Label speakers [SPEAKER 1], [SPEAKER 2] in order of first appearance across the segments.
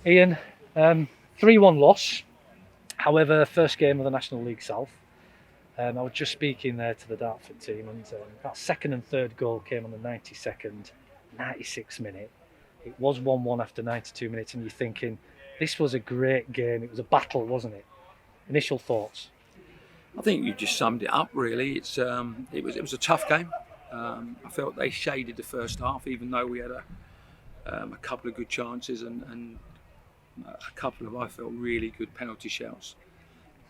[SPEAKER 1] Ian, 3-1 loss. However, first game of the National League South. I was just speaking there to the Dartford team, and that second and third goal came on the 92nd, 96th minute. It was 1-1 after 92 minutes, and you're thinking, this was a great game. It was a battle, wasn't it? Initial thoughts?
[SPEAKER 2] I think you just summed it up. Really, it was a tough game. I felt they shaded the first half, even though we had a couple of good chances and a couple of, I felt, really good penalty shouts.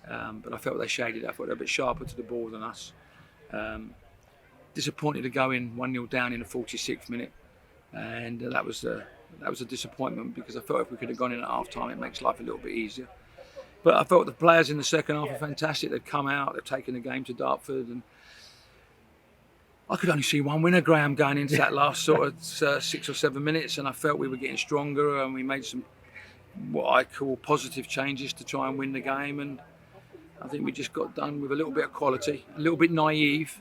[SPEAKER 2] But I felt they shaded. I thought they were a bit sharper to the ball than us. Disappointed to go in 1-0 down in the 46th minute, and that was a disappointment because I felt if we could have gone in at half time, it makes life a little bit easier. But I felt the players in the second half are fantastic. They've come out, they've taken the game to Dartford, and I could only see one winner, Graham, going into that last sort of 6 or 7 minutes, and I felt we were getting stronger, and we made some what I call positive changes to try and win the game, and I think we just got done with a little bit of quality, a little bit naive.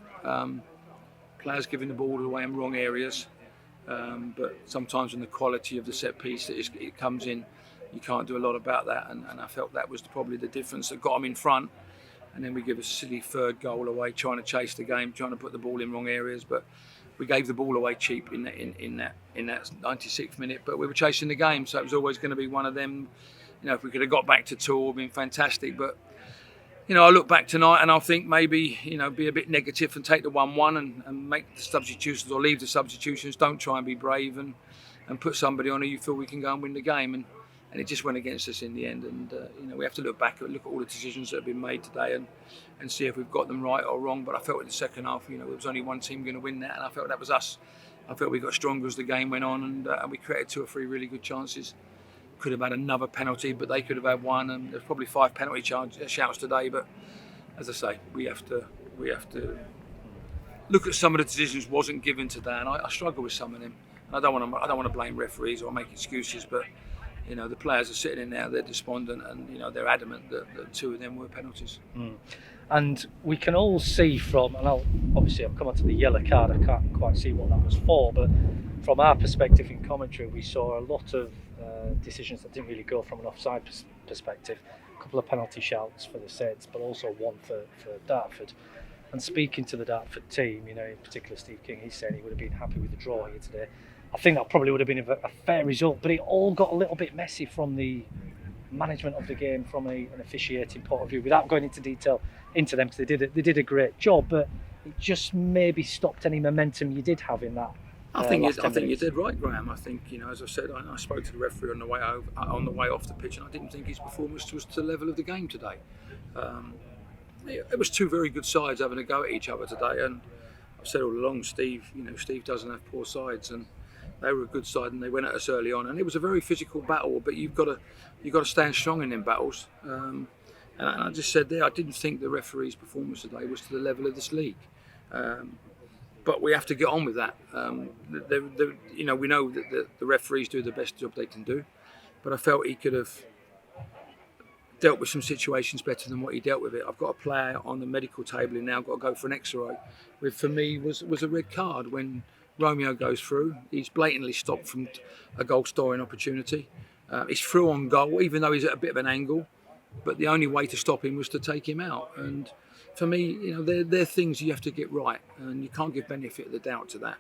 [SPEAKER 2] Players giving the ball away in wrong areas, but sometimes when the quality of the set piece it comes in, you can't do a lot about that, and I felt that was probably the difference that got them in front. And then we give a silly third goal away, trying to chase the game, trying to put the ball in wrong areas, but we gave the ball away cheap in that 96th minute. But we were chasing the game, so it was always going to be one of them. If we could have got back to 2, it would have been fantastic. But I look back tonight and I'll think maybe be a bit negative and take the 1-1 and make the substitutions or leave the substitutions. Don't try and be brave and put somebody on who you feel we can go and win the game. And it just went against us in the end. And we have to look back and look at all the decisions that have been made today and see if we've got them right or wrong. But I felt in the second half, there was only one team going to win that, and I felt that was us. I felt we got stronger as the game went on, and we created 2 or 3 really good chances. Could have had another penalty, but they could have had one, and there's probably 5 penalty shouts today. But as I say, we have to look at some of the decisions wasn't given today, and I struggle with some of them. And I don't want to blame referees or make excuses, but the players are sitting in there, they're despondent, and they're adamant that 2 of them were penalties.
[SPEAKER 1] And we can all see from, and obviously I've come on to the yellow card, I can't quite see what that was for, but from our perspective in commentary, we saw a lot of decisions that didn't really go from an offside perspective. A couple of penalty shouts for the Seds, but also one for Dartford. And speaking to the Dartford team, in particular Steve King, he's saying he would have been happy with the draw here today. I think that probably would have been a fair result, but it all got a little bit messy from the management of the game, from an officiating point of view, without going into detail into them, because they did a great job, but it just maybe stopped any momentum you did have in that.
[SPEAKER 2] I think you did right, Graham. I think as I said, I spoke to the referee on the way off the pitch, and I didn't think his performance was to the level of the game today. It was 2 very good sides having a go at each other today, and I've said all along, Steve doesn't have poor sides, and they were a good side, and they went at us early on, and it was a very physical battle. But you've got to stand strong in them battles. And I just said there, I didn't think the referee's performance today was to the level of this league. But we have to get on with that. We know that the referees do the best job they can do, but I felt he could have dealt with some situations better than what he dealt with it. I've got a player on the medical table and now got to go for an X-ray. Which for me was a red card. When Romeo goes through, he's blatantly stopped from a goal scoring opportunity. He's through on goal, even though he's at a bit of an angle. But the only way to stop him was to take him out. And for me, they're things you have to get right, and you can't give benefit of the doubt to that.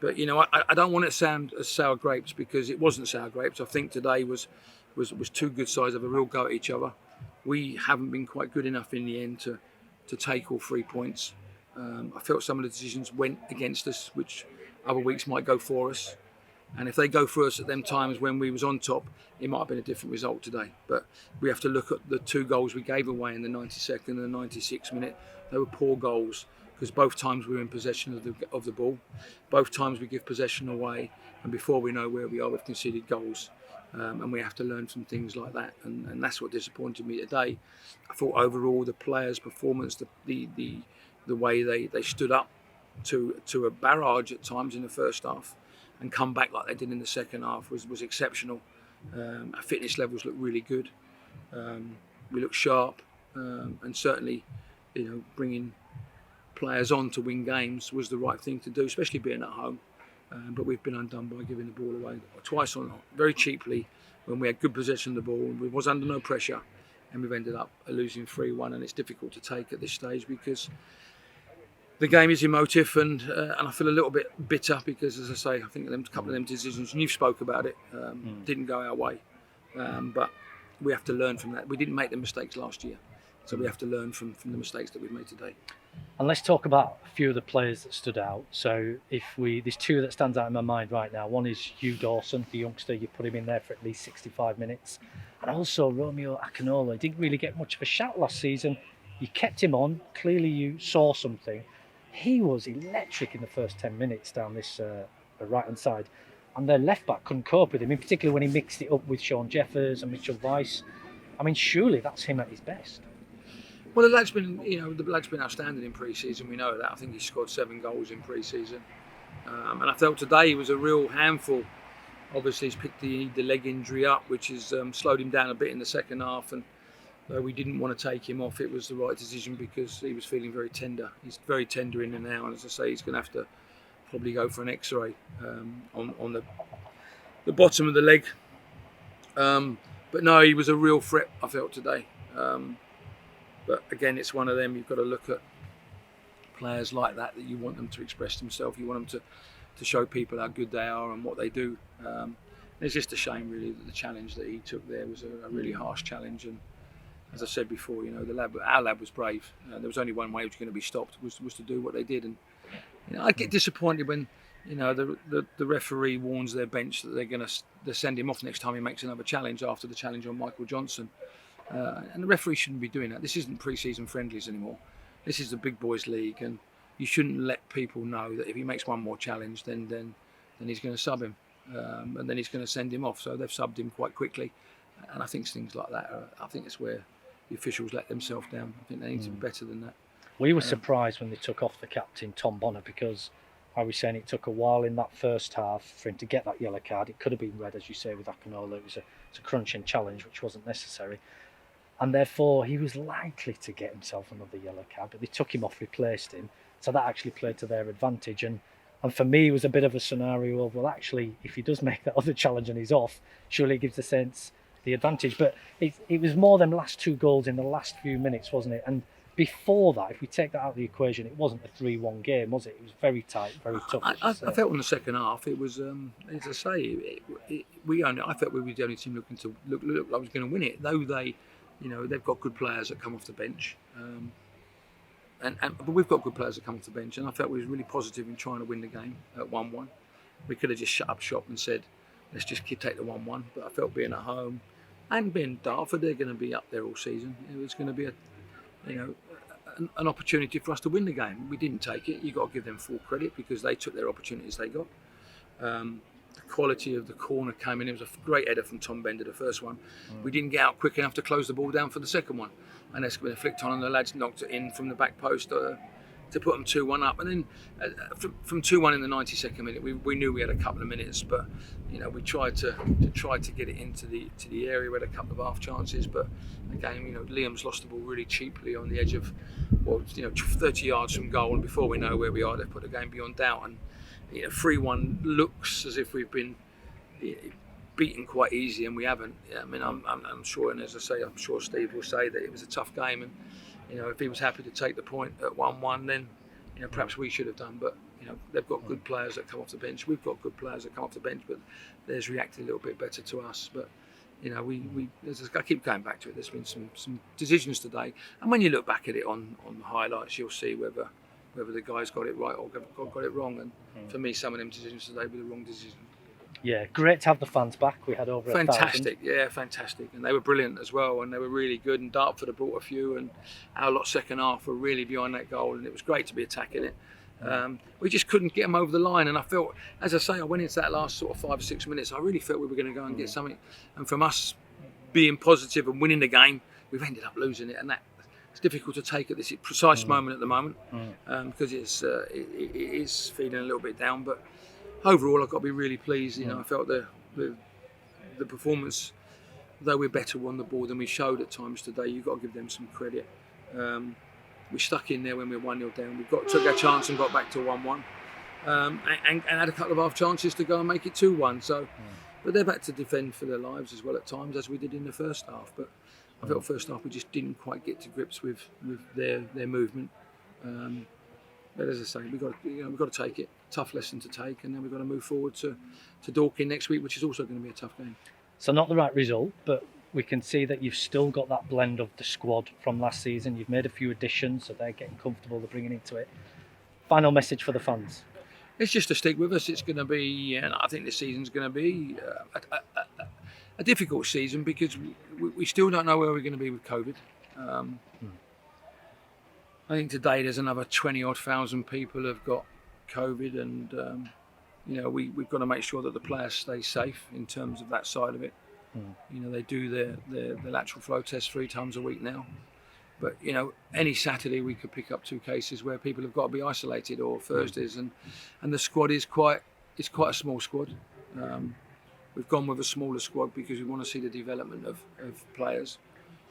[SPEAKER 2] But I don't want it to sound as sour grapes, because it wasn't sour grapes. I think today was 2 good sides of a real go at each other. We haven't been quite good enough in the end to take all 3 points. I felt some of the decisions went against us, which other weeks might go for us. And if they go for us at them times when we was on top, it might have been a different result today. But we have to look at the 2 goals we gave away in the 92nd and the 96th minute. They were poor goals, because both times we were in possession of the ball. Both times we give possession away, and before we know where we are, we've conceded goals. And we have to learn from things like that. And that's what disappointed me today. I thought overall the players' performance, the way they stood up to a barrage at times in the first half, and come back like they did in the second half was exceptional. Our fitness levels looked really good. We looked sharp, and certainly, bringing players on to win games was the right thing to do, especially being at home. But we've been undone by giving the ball away twice very cheaply, when we had good possession of the ball, we was under no pressure, and we've ended up losing 3-1, and it's difficult to take at this stage because the game is emotive, and I feel a little bit bitter because, as I say, I think a couple of them decisions, and you've spoke about it, didn't go our way, but we have to learn from that. We didn't make the mistakes last year, so we have to learn from the mistakes that we've made today.
[SPEAKER 1] And let's talk about a few of the players that stood out. So there's two that stands out in my mind right now. One is Hugh Dawson, the youngster. You put him in there for at least 65 minutes. And also Romeo Akinola. Didn't really get much of a shout last season. You kept him on. Clearly you saw something. He was electric in the first 10 minutes down this right-hand side. And their left-back couldn't cope with him, in particular when he mixed it up with Sean Jeffers and Mitchell Weiss. I mean, surely that's him at his best.
[SPEAKER 2] Well, the lad's been outstanding in pre-season. We know that. I think he scored 7 goals in pre-season, and I felt today he was a real handful. Obviously, he's picked the leg injury up, which has slowed him down a bit in the second half. And though we didn't want to take him off, it was the right decision because he was feeling very tender. He's very tender in there now, and as I say, he's going to have to probably go for an X-ray on the bottom of the leg. But no, he was a real threat, I felt today. But again, it's one of them. You've got to look at players like that you want them to express themselves. You want them to show people how good they are and what they do. It's just a shame, really, that the challenge that he took there was a really harsh challenge. And as I said before, our lad was brave. There was only one way it was going to be stopped, was to do what they did. And I get disappointed when the referee warns their bench that they're send him off next time he makes another challenge after the challenge on Michael Johnson. And the referee shouldn't be doing that. This isn't pre-season friendlies anymore. This is the big boys league, and you shouldn't let people know that if he makes one more challenge, then he's going to sub him, and then he's going to send him off. So they've subbed him quite quickly, and I think things like that. I think it's where the officials let themselves down. I think they need to be better than that.
[SPEAKER 1] We were surprised when they took off the captain, Tom Bonner, because I was saying it took a while in that first half for him to get that yellow card. It could have been red, as you say, with Akinola. It was a crunching challenge, which wasn't necessary. And therefore, he was likely to get himself another yellow card, but they took him off, replaced him. So that actually played to their advantage. And for me, it was a bit of a scenario of, well, actually, if he does make that other challenge and he's off, surely it gives the Saints the advantage. But it was more them last 2 goals in the last few minutes, wasn't it? And before that, if we take that out of the equation, it wasn't a 3-1 game, was it? It was very tight, very tough.
[SPEAKER 2] I felt in the second half, it was, as I say, I felt we were the only team looking to look like we was going to win it, though they've got good players that come off the bench, but we've got good players that come off the bench, and I felt we was really positive in trying to win the game at 1-1. We could have just shut up shop and said, let's just take the 1-1, but I felt being at home and being Dartford, they're going to be up there all season. It was going to be an opportunity for us to win the game. We didn't take it. You've got to give them full credit because they took their opportunities they got. The quality of the corner came in. It was a great header from Tom Bender, the first one. We didn't get out quick enough to close the ball down for the second one. And that's been flicked on, and the lads knocked it in from the back post to put them 2-1 up. And then from 2-1 in the 92nd minute, we knew we had a couple of minutes, but we tried to get it into the area. We had a couple of half chances, but again, Liam's lost the ball really cheaply on the edge of 30 yards from goal, and before we know where we are, they've put the game beyond doubt. And 3-1 looks as if we've been beaten quite easy, and we haven't. I mean, I'm sure, and as I say, I'm sure Steve will say that it was a tough game, and if he was happy to take the point at 1-1, then perhaps we should have done. But they've got good players that come off the bench. We've got good players that come off the bench, but theirs reacted a little bit better to us. But I keep going back to it. There's been some decisions today, and when you look back at it on the highlights, you'll see whether the guys got it right or got it wrong. And for me, some of them decisions today were the wrong decisions.
[SPEAKER 1] Yeah, great to have the fans back. We had over 1,000.
[SPEAKER 2] Fantastic, yeah, fantastic. And they were brilliant as well, and they were really good. And Dartford have brought a few, and our lot second half were really behind that goal, and it was great to be attacking it. We just couldn't get them over the line, and I felt, as I say, I went into that last sort of 5 or 6 minutes, I really felt we were going to go and get something. And from us being positive and winning the game, we've ended up losing it, and it's difficult to take at this precise moment at the moment, because it is feeling a little bit down. But overall, I've got to be really pleased. I felt the performance, though we're better on the ball than we showed at times today, you've got to give them some credit. We stuck in there when we were 1-0 down. We took our chance and got back to 1-1, and had a couple of half chances to go and make it 2-1. So but they've had to defend for their lives as well at times, as we did in the first half. But I felt first half we just didn't quite get to grips with their movement. But as I say, we've got to take it. Tough lesson to take, and then we've got to move forward to Dorking next week, which is also going to be a tough game.
[SPEAKER 1] So not the right result, but we can see that you've still got that blend of the squad from last season. You've made a few additions, so they're getting comfortable, they're bringing into it. Final message for the fans?
[SPEAKER 2] It's just to stick with us. It's going to be, and I think this season's going to be a difficult season because we still don't know where we're going to be with COVID. I think today there's another 20-odd thousand people have got COVID, and we've got to make sure that the players stay safe in terms of that side of it. They do their lateral flow test 3 times a week now, but any Saturday we could pick up 2 cases where people have got to be isolated, or Thursdays, and the squad is quite a small squad. We've gone with a smaller squad because we want to see the development of players.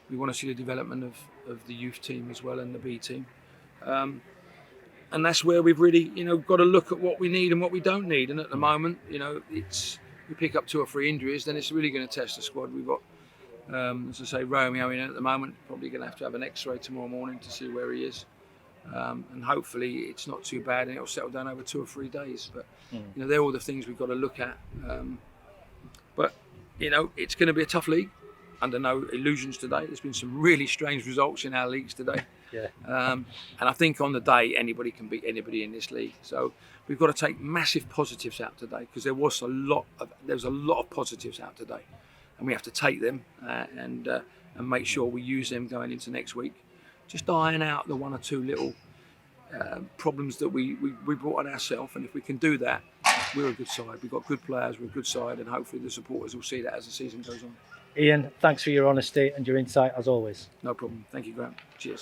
[SPEAKER 2] We want to see the development of the youth team as well, and the B team. And that's where we've really, got to look at what we need and what we don't need. And at the moment, we pick up 2 or 3 injuries, then it's really going to test the squad. We've got, as I say, Romeo in at the moment. Probably going to have an X-ray tomorrow morning to see where he is. And hopefully it's not too bad and it'll settle down over 2 or 3 days. But, they're all the things we've got to look at. But it's going to be a tough league. Under no illusions today. There's been some really strange results in our leagues today.
[SPEAKER 1] Yeah.
[SPEAKER 2] And I think on the day, anybody can beat anybody in this league. So we've got to take massive positives out today, because there was a lot of positives out today, and we have to take them and make sure we use them going into next week. Just iron out the 1 or 2 little problems that we brought on ourselves, and if we can do that, we're a good side. We've got good players, we're a good side, and hopefully the supporters will see that as the season goes on.
[SPEAKER 1] Ian, thanks for your honesty and your insight as always.
[SPEAKER 2] No problem. Thank you, Graham. Cheers.